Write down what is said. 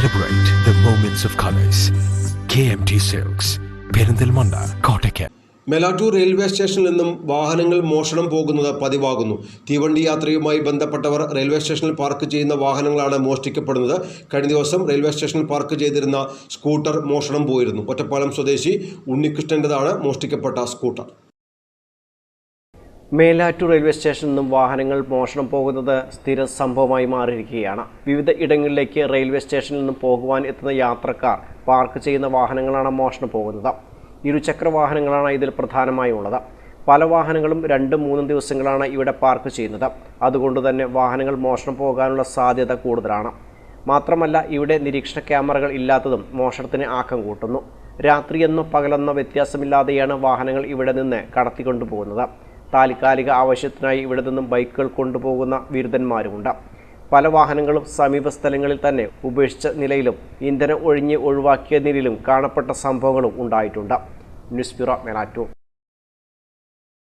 Celebrate the moments of colors. KMT Silks, Perindalmanda, Kottayam. Melattur railway സ്റ്റേഷനിൽ നിന്നും വാഹനങ്ങൾ മോഷണം പോകുന്നത് പതിവാകുന്നു. തീവണ്ടി യാത്രയുമായി ബന്ധപ്പെട്ടവർ റെയിൽവേ സ്റ്റേഷനിൽ പാർക്ക് ചെയ്യുന്ന വാഹനങ്ങളാണ് മോഷ്ടിക്കപ്പെടുന്നത്. കഴിഞ്ഞ ദിവസം റെയിൽവേ സ്റ്റേഷനിൽ പാർക്ക് ചെയ്തിരുന്ന സ്കൂട്ടർ മോഷണം പോയിരുന്നു. ഒറ്റപ്പാലം സ്വദേശി ഉണ്ണികൃഷ്ണൻ്റെതാണ് മോഷ്ടിക്കപ്പെട്ട സ്കൂട്ടർ. മേലാറ്റൂർ റെയിൽവേ സ്റ്റേഷനിൽ നിന്നും വാഹനങ്ങൾ മോഷണം പോകുന്നത് സ്ഥിര സംഭവമായി മാറിയിരിക്കുകയാണ്. വിവിധ ഇടങ്ങളിലേക്ക് റെയിൽവേ സ്റ്റേഷനിൽ നിന്നും പോകുവാൻ എത്തുന്ന യാത്രക്കാർ പാർക്ക് ചെയ്യുന്ന വാഹനങ്ങളാണ് മോഷണം പോകുന്നത്. ഇരുചക്ര വാഹനങ്ങളാണ് ഇതിൽ പ്രധാനമായും ഉള്ളത്. പല വാഹനങ്ങളും 2-3 ദിവസങ്ങളാണ് ഇവിടെ പാർക്ക് ചെയ്യുന്നത്. അതുകൊണ്ട് തന്നെ വാഹനങ്ങൾ മോഷണം പോകാനുള്ള സാധ്യത കൂടുതലാണ്. മാത്രമല്ല ഇവിടെ നിരീക്ഷണ ക്യാമറകൾ ഇല്ലാത്തതും മോഷണത്തിന് ആക്കം കൂട്ടുന്നു. രാത്രിയെന്നോ പകലെന്നോ വ്യത്യാസമില്ലാതെയാണ് വാഹനങ്ങൾ ഇവിടെ നിന്ന് കടത്തിക്കൊണ്ടുപോകുന്നത്. താൽക്കാലിക ആവശ്യത്തിനായി ഇവിടെ നിന്നും ബൈക്കുകൾ കൊണ്ടുപോകുന്ന വിരുദ്ധന്മാരുമുണ്ട്. പല വാഹനങ്ങളും സമീപ സ്ഥലങ്ങളിൽ തന്നെ ഉപേക്ഷിച്ച നിലയിലും ഇന്ധനം ഒഴിവാക്കിയ നിലയിലും കാണപ്പെട്ട സംഭവങ്ങളും ഉണ്ടായിട്ടുണ്ട്. News bureau, Melattur.